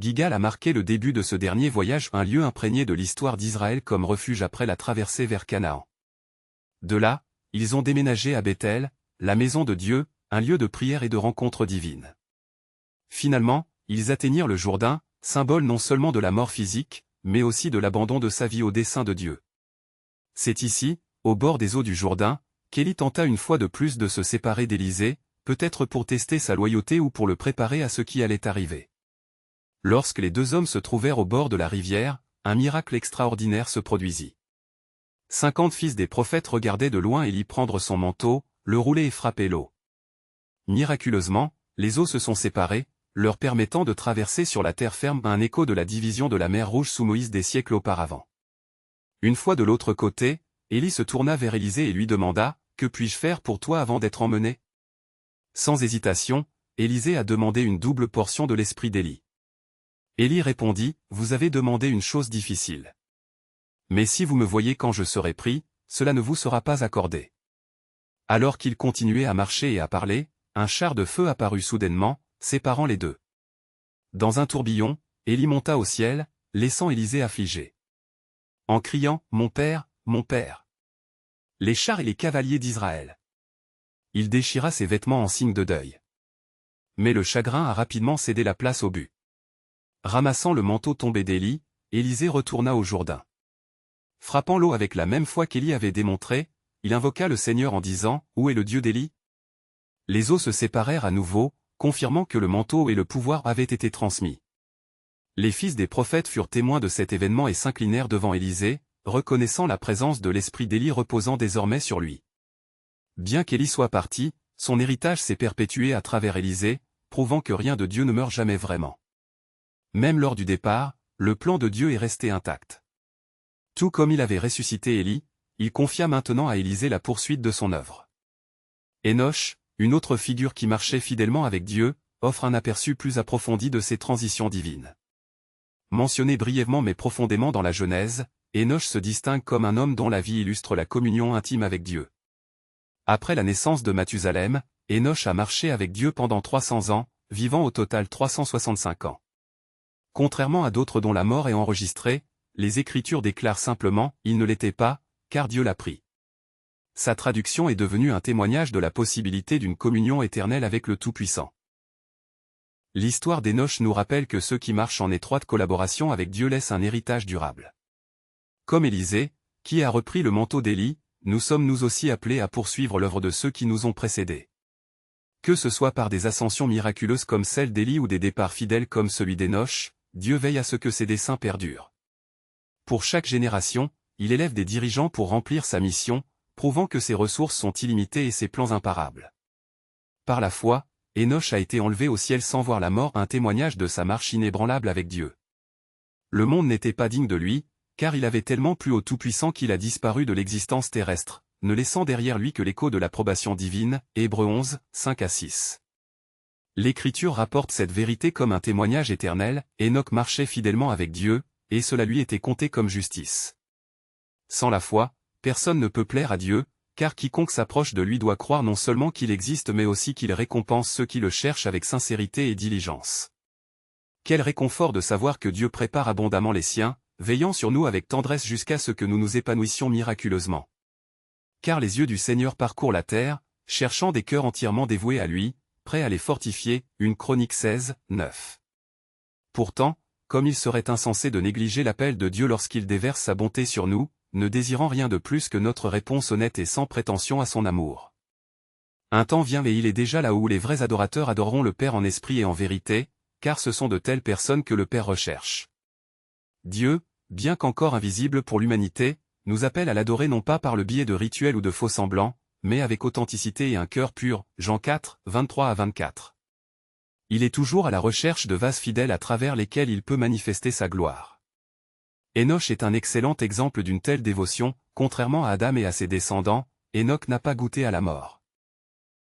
Gilgal a marqué le début de ce dernier voyage, un lieu imprégné de l'histoire d'Israël comme refuge après la traversée vers Canaan. De là, ils ont déménagé à Bethel, la maison de Dieu, un lieu de prière et de rencontre divine. Finalement, ils atteignirent le Jourdain, symbole non seulement de la mort physique, mais aussi de l'abandon de sa vie au dessein de Dieu. C'est ici, au bord des eaux du Jourdain, qu'Élie tenta une fois de plus de se séparer d'Élisée, peut-être pour tester sa loyauté ou pour le préparer à ce qui allait arriver. Lorsque les deux hommes se trouvèrent au bord de la rivière, un miracle extraordinaire se produisit. 50 fils des prophètes regardaient de loin Élie prendre son manteau, le rouler et frapper l'eau. Miraculeusement, les eaux se sont séparées, leur permettant de traverser sur la terre ferme, un écho de la division de la mer Rouge sous Moïse des siècles auparavant. Une fois de l'autre côté, Élie se tourna vers Élisée et lui demanda, « Que puis-je faire pour toi avant d'être emmené ?» Sans hésitation, Élisée a demandé une double portion de l'esprit d'Élie. Élie répondit, « Vous avez demandé une chose difficile. Mais si vous me voyez quand je serai pris, cela ne vous sera pas accordé. » Alors qu'il continuait à marcher et à parler, un char de feu apparut soudainement, séparant les deux. Dans un tourbillon, Élie monta au ciel, laissant Élisée affligé. En criant, « Mon père, les chars et les cavaliers d'Israël. » Il déchira ses vêtements en signe de deuil. Mais le chagrin a rapidement cédé la place au but. Ramassant le manteau tombé d'Élie, Élisée retourna au Jourdain. Frappant l'eau avec la même foi qu'Élie avait démontré, il invoqua le Seigneur en disant, « Où est le Dieu d'Élie ?» Les eaux se séparèrent à nouveau, confirmant que le manteau et le pouvoir avaient été transmis. Les fils des prophètes furent témoins de cet événement et s'inclinèrent devant Élisée, reconnaissant la présence de l'esprit d'Élie reposant désormais sur lui. Bien qu'Élie soit parti, son héritage s'est perpétué à travers Élisée, prouvant que rien de Dieu ne meurt jamais vraiment. Même lors du départ, le plan de Dieu est resté intact. Tout comme il avait ressuscité Élie, il confia maintenant à Élisée la poursuite de son œuvre. Enoch, une autre figure qui marchait fidèlement avec Dieu, offre un aperçu plus approfondi de ces transitions divines. Mentionné brièvement mais profondément dans la Genèse, Enoch se distingue comme un homme dont la vie illustre la communion intime avec Dieu. Après la naissance de Mathusalem, Enoch a marché avec Dieu pendant 300 ans, vivant au total 365 ans. Contrairement à d'autres dont la mort est enregistrée, les Écritures déclarent simplement « il ne l'était pas, car Dieu l'a pris ». Sa traduction est devenue un témoignage de la possibilité d'une communion éternelle avec le Tout-Puissant. L'histoire d'Enoch nous rappelle que ceux qui marchent en étroite collaboration avec Dieu laissent un héritage durable. Comme Élisée, qui a repris le manteau d'Élie, nous sommes nous aussi appelés à poursuivre l'œuvre de ceux qui nous ont précédés. Que ce soit par des ascensions miraculeuses comme celle d'Élie ou des départs fidèles comme celui d'Enoch, Dieu veille à ce que ses desseins perdurent. Pour chaque génération, il élève des dirigeants pour remplir sa mission, prouvant que ses ressources sont illimitées et ses plans imparables. Par la foi, Enoch a été enlevé au ciel sans voir la mort, un témoignage de sa marche inébranlable avec Dieu. Le monde n'était pas digne de lui, car il avait tellement plu au Tout-Puissant qu'il a disparu de l'existence terrestre, ne laissant derrière lui que l'écho de l'approbation divine, Hébreux 11, 5-6. L'Écriture rapporte cette vérité comme un témoignage éternel, Enoch marchait fidèlement avec Dieu, et cela lui était compté comme justice. Sans la foi, personne ne peut plaire à Dieu, car quiconque s'approche de lui doit croire non seulement qu'il existe mais aussi qu'il récompense ceux qui le cherchent avec sincérité et diligence. Quel réconfort de savoir que Dieu prépare abondamment les siens, veillant sur nous avec tendresse jusqu'à ce que nous nous épanouissions miraculeusement. Car les yeux du Seigneur parcourent la terre, cherchant des cœurs entièrement dévoués à lui, prêts à les fortifier, 1 Chroniques 16, 9. Pourtant, comme il serait insensé de négliger l'appel de Dieu lorsqu'il déverse sa bonté sur nous, ne désirant rien de plus que notre réponse honnête et sans prétention à son amour. Un temps vient et il est déjà là où les vrais adorateurs adoreront le Père en esprit et en vérité, car ce sont de telles personnes que le Père recherche. Dieu, bien qu'encore invisible pour l'humanité, nous appelle à l'adorer non pas par le biais de rituels ou de faux semblants, mais avec authenticité et un cœur pur, Jean 4, 23-24. Il est toujours à la recherche de vases fidèles à travers lesquels il peut manifester sa gloire. Enoch est un excellent exemple d'une telle dévotion, contrairement à Adam et à ses descendants, Enoch n'a pas goûté à la mort.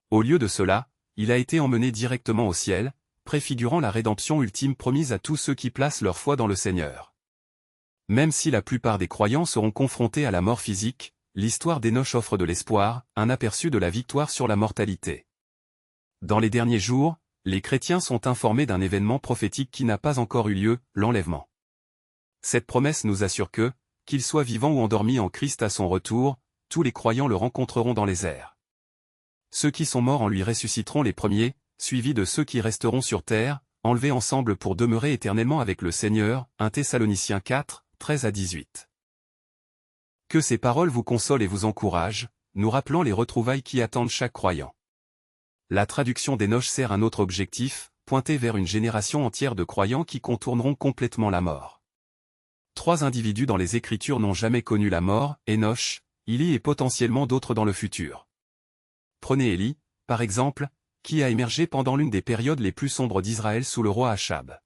Au lieu de cela, il a été emmené directement au ciel, préfigurant la rédemption ultime promise à tous ceux qui placent leur foi dans le Seigneur. Même si la plupart des croyants seront confrontés à la mort physique, l'histoire d'Enoch offre de l'espoir, un aperçu de la victoire sur la mortalité. Dans les derniers jours, les chrétiens sont informés d'un événement prophétique qui n'a pas encore eu lieu, l'enlèvement. Cette promesse nous assure que, qu'ils soient vivants ou endormis en Christ à son retour, tous les croyants le rencontreront dans les airs. Ceux qui sont morts en lui ressusciteront les premiers, suivis de ceux qui resteront sur terre, enlevés ensemble pour demeurer éternellement avec le Seigneur. 1 Thessaloniciens 4, 13-18. Que ces paroles vous consolent et vous encouragent, nous rappelant les retrouvailles qui attendent chaque croyant. La traduction d'Hénoch sert un autre objectif, pointer vers une génération entière de croyants qui contourneront complètement la mort. 3 individus dans les Écritures n'ont jamais connu la mort, Hénoch, Élie et potentiellement d'autres dans le futur. Prenez Élie, par exemple, qui a émergé pendant l'une des périodes les plus sombres d'Israël sous le roi Achab.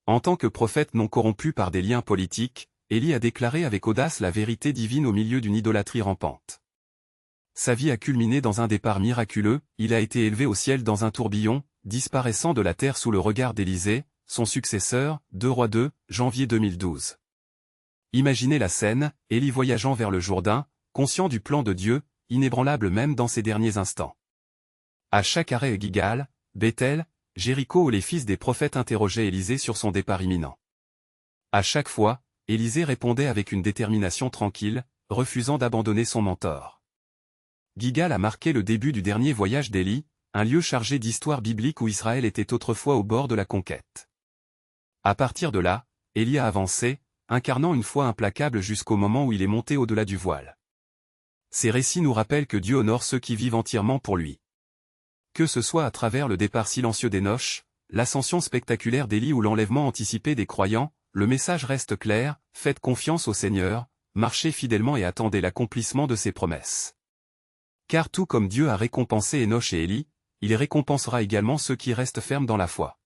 En tant que prophète non corrompu par des liens politiques, Élie a déclaré avec audace la vérité divine au milieu d'une idolâtrie rampante. Sa vie a culminé dans un départ miraculeux, il a été élevé au ciel dans un tourbillon, disparaissant de la terre sous le regard d'Élisée, son successeur, 2 Rois 2, janvier 2012. Imaginez la scène, Élie voyageant vers le Jourdain, conscient du plan de Dieu, inébranlable même dans ses derniers instants. À chaque arrêt à Gilgal, Bethel, Jéricho où les fils des prophètes interrogeaient Élisée sur son départ imminent. À chaque fois, Élisée répondait avec une détermination tranquille, refusant d'abandonner son mentor. Gilgal a marqué le début du dernier voyage d'Élie, un lieu chargé d'histoire biblique où Israël était autrefois au bord de la conquête. À partir de là, Élie a avancé, incarnant une foi implacable jusqu'au moment où il est monté au-delà du voile. Ces récits nous rappellent que Dieu honore ceux qui vivent entièrement pour lui. Que ce soit à travers le départ silencieux d'Hénoch, l'ascension spectaculaire d'Élie ou l'enlèvement anticipé des croyants, le message reste clair, faites confiance au Seigneur, marchez fidèlement et attendez l'accomplissement de ses promesses. Car tout comme Dieu a récompensé Hénoch et Élie, il récompensera également ceux qui restent fermes dans la foi.